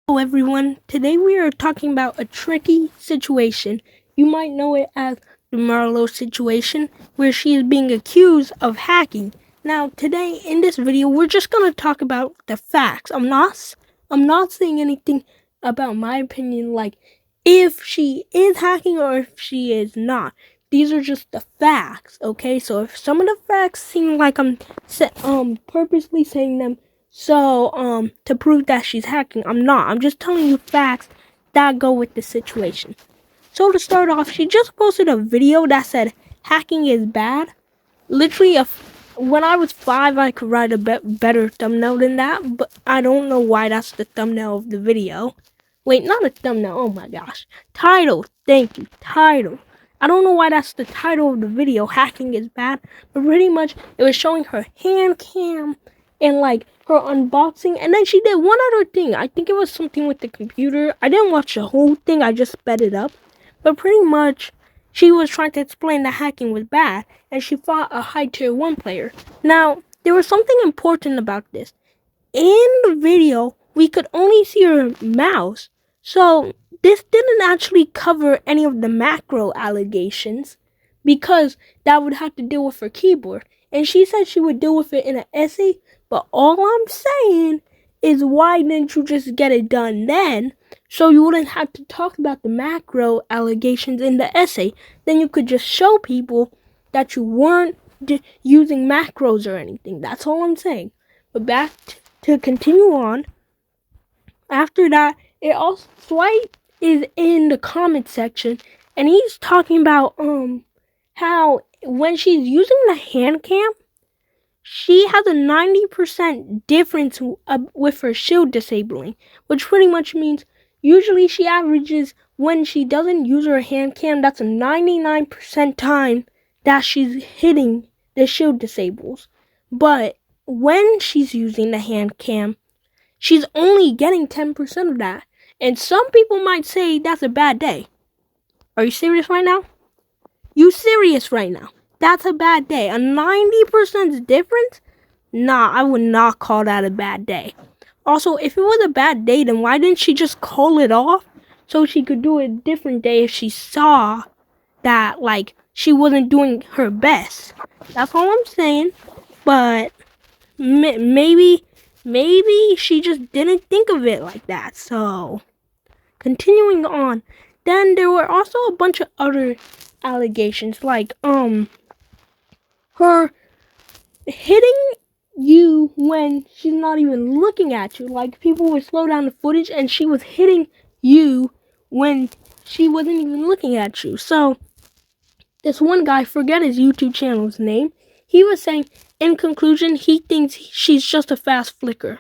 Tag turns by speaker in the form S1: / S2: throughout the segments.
S1: Hello everyone, today we are talking about a tricky situation. You might know it as the Marlow situation, where she is being accused of hacking. Now today in this video we're just going to talk about the facts. I'm not saying anything about my opinion like if she is hacking or if she is not. These are just the facts, okay? So if some of the facts seem like I'm purposely saying them to prove that she's hacking, I'm not. I'm just telling you facts that go with the situation. So to start off, she just posted a video that said hacking is bad. Literally, when I was 5, I could write a better thumbnail than that, but I don't know why that's the thumbnail of the video. Wait, not a thumbnail, oh my gosh. Title, thank you, title. I don't know why that's the title of the video, hacking is bad, but pretty much it was showing her hand cam and like her unboxing, and then she did one other thing. I think it was something with the computer. I didn't watch the whole thing, I just sped it up. But pretty much, she was trying to explain that hacking was bad, and she fought a high tier 1 player. Now, there was something important about this. In the video, we could only see her mouse, so this didn't actually cover any of the macro allegations, because that would have to deal with her keyboard. And she said she would deal with it in an essay, but all I'm saying is why didn't you just get it done then, so you wouldn't have to talk about the macro allegations in the essay. Then you could just show people that you weren't using macros or anything. That's all I'm saying. But back to continue on. After that, it also Swipe is in the comment section, and he's talking about how when she's using the hand cam, she has a 90% difference with her shield disabling, which pretty much means usually she averages, when she doesn't use her hand cam, that's a 99% time that she's hitting the shield disables. But when she's using the hand cam, she's only getting 10% of that. And some people might say that's a bad day. Are you serious right now? You serious right now? That's a bad day. A 90% difference? Nah, I would not call that a bad day. Also, if it was a bad day, then why didn't she just call it off so she could do it a different day if she saw that, like, she wasn't doing her best? That's all I'm saying. But maybe she just didn't think of it like that. So, continuing on. Then there were also a bunch of other allegations, like her hitting you when she's not even looking at you. Like, people would slow down the footage and she was hitting you when she wasn't even looking at you. So this one guy, forget his YouTube channel's name, he was saying, in conclusion, he thinks she's just a fast flicker.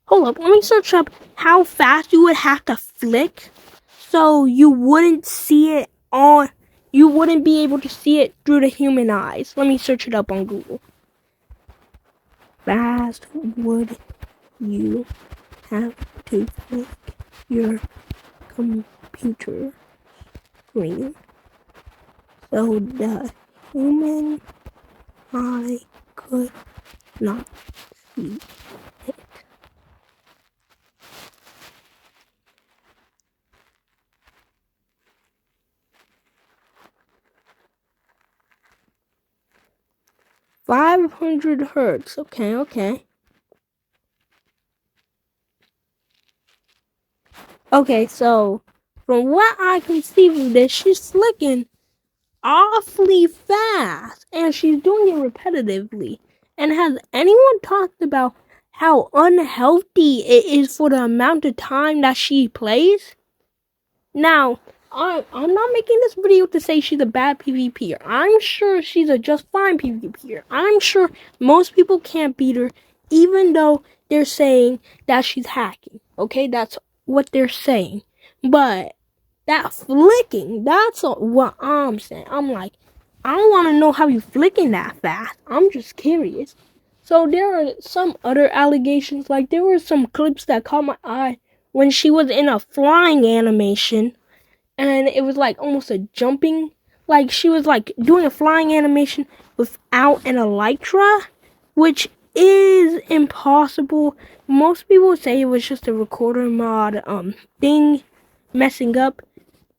S1: Hold up, let me search up how fast you would have to flick so you wouldn't see it you wouldn't be able to see it through the human eyes. Let me search it up on Google. Fast would you have to flick your computer screen so the human eye could not see it? 500 hertz. Okay. Okay, so from what I can see from this, she's flicking awfully fast, and she's doing it repetitively. And has anyone talked about how unhealthy it is for the amount of time that she plays? Now, I'm not making this video to say she's a bad PvPer. I'm sure she's a just fine PvPer. I'm sure most people can't beat her, even though they're saying that she's hacking. Okay, that's what they're saying. But that flicking, that's what I'm saying. I'm like, I don't want to know how you flicking that fast. I'm just curious. So there are some other allegations. Like, there were some clips that caught my eye when she was in a flying animation, and it was like almost a jumping, like she was like doing a flying animation without an elytra, which is impossible. Most people say it was just a recorder mod thing messing up.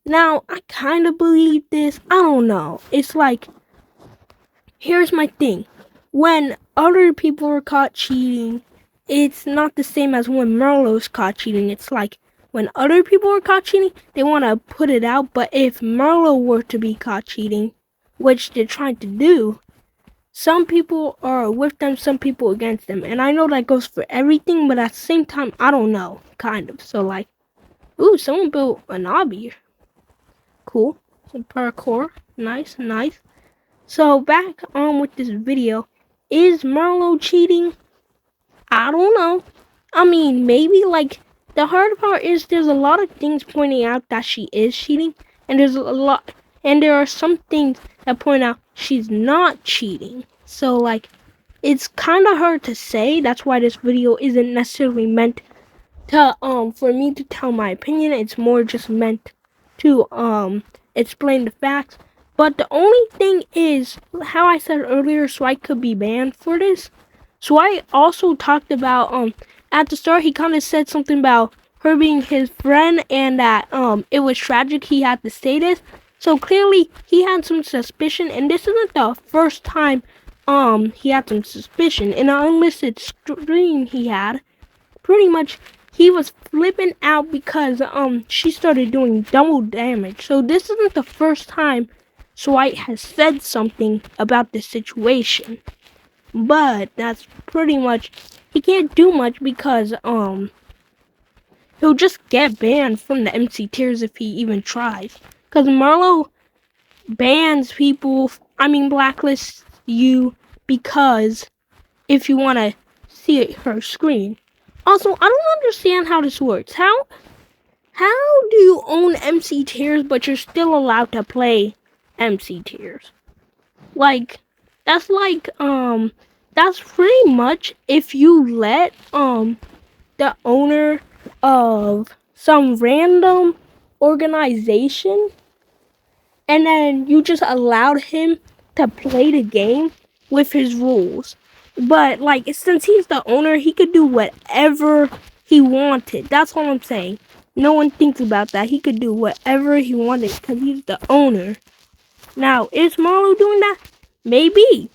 S1: Now, I kind of believe this. I don't know. It's like, here's my thing. When other people are caught cheating, it's not the same as when Marlow's caught cheating. It's like, when other people are caught cheating, they want to put it out. But if Marlow were to be caught cheating, which they're trying to do, some people are with them, some people against them. And I know that goes for everything, but at the same time, I don't know, kind of. So like, ooh, someone built an obby. Cool. Some parkour. Nice, nice. So back on with this video. Is Marlow cheating? I don't know. I mean, maybe. Like, the hard part is there's a lot of things pointing out that she is cheating. And there are some things that point out she's not cheating. So like, it's kind of hard to say. That's why this video isn't necessarily meant to for me to tell my opinion. It's more just meant to explain the facts. But the only thing is, how I said earlier, Swipe could be banned for this. Swipe also talked about at the start, he kind of said something about her being his friend and that it was tragic he had to say this. So clearly he had some suspicion, and this isn't the first time he had some suspicion. In an unlisted stream he had, pretty much he was flipping out because she started doing double damage. So this isn't the first time Swipe has said something about this situation. But that's pretty much, he can't do much because he'll just get banned from the MC tiers if he even tries. Because Marlow bans people, blacklists you because if you want to see her screen. Also, I don't understand how this works. How do you own MC tiers but you're still allowed to play MC tiers? Like, that's pretty much if you let the owner of some random organization and then you just allowed him to play the game with his rules. But like, since he's the owner, he could do whatever he wanted. That's all I'm saying. No one thinks about that. He could do whatever he wanted because he's the owner. Now, is Marlow doing that? Maybe.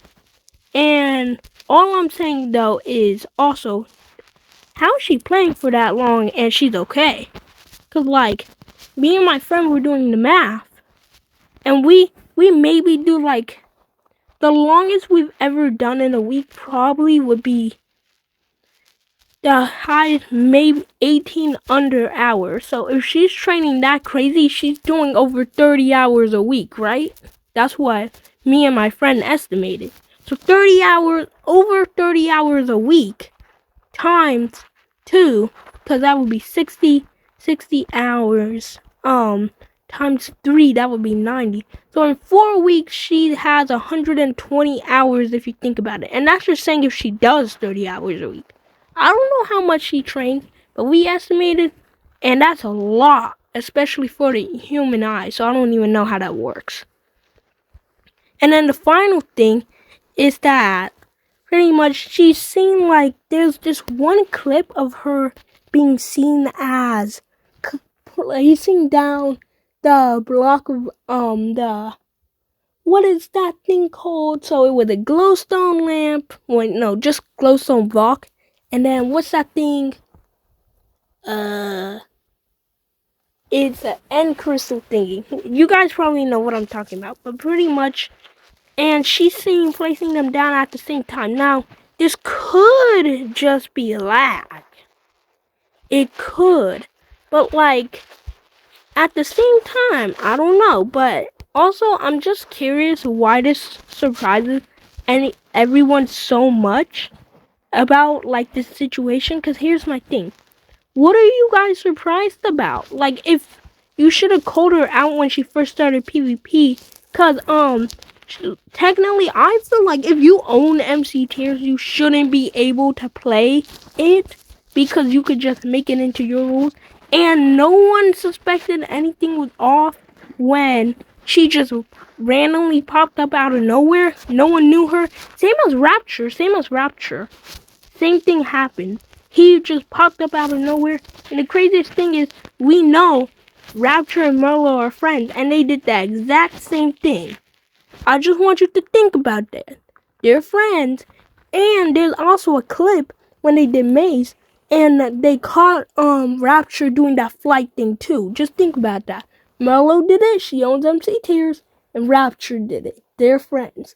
S1: And all I'm saying though is also, how is she playing for that long and she's okay? Cause like, me and my friend were doing the math, and we maybe do like, the longest we've ever done in a week probably would be the highest, maybe 18 under hours. So if she's training that crazy, she's doing over 30 hours a week, right? That's what me and my friend estimated. So 30 hours, over 30 hours a week times 2, because that would be 60 hours. Times 3, that would be 90. So in 4 weeks, she has 120 hours if you think about it. And that's just saying if she does 30 hours a week. I don't know how much she trains, but we estimated, and that's a lot, especially for the human eye. So I don't even know how that works. And then the final thing is that pretty much she's seen, like, there's this one clip of her being seen as placing down the block of what is that thing called? So it was a glowstone lamp. Well, no, just glowstone block. And then what's that thing? It's an end crystal thingy. You guys probably know what I'm talking about, but pretty much. And she's seen placing them down at the same time. Now, this could just be lag. It could, but like, at the same time, I don't know. But also, I'm just curious why this surprises everyone so much about like this situation. Because here's my thing: what are you guys surprised about? Like, if you should have called her out when she first started PvP, because technically, I feel like if you own MC tiers, you shouldn't be able to play it because you could just make it into your rules. And no one suspected anything was off when She just randomly popped up out of nowhere. No one knew her. Same as Rapture. Same thing happened. He just popped up out of nowhere. And the craziest thing is, we know Rapture and Marlow are friends, and they did the exact same thing. I just want you to think about that. They're friends. And there's also a clip when they did Maze, and they caught Rapture doing that flight thing too. Just think about that. Marlow did it, she owns MC Tears, and Rapture did it. They're friends.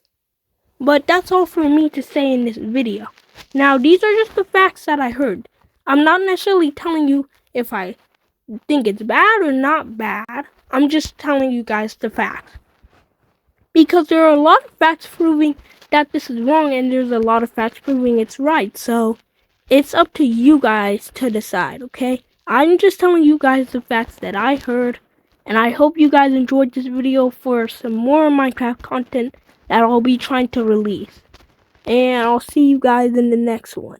S1: But that's all for me to say in this video. Now, these are just the facts that I heard. I'm not necessarily telling you if I think it's bad or not bad. I'm just telling you guys the facts. Because there are a lot of facts proving that this is wrong, and there's a lot of facts proving it's right. So, it's up to you guys to decide, okay? I'm just telling you guys the facts that I heard. And I hope you guys enjoyed this video for some more Minecraft content that I'll be trying to release. And I'll see you guys in the next one.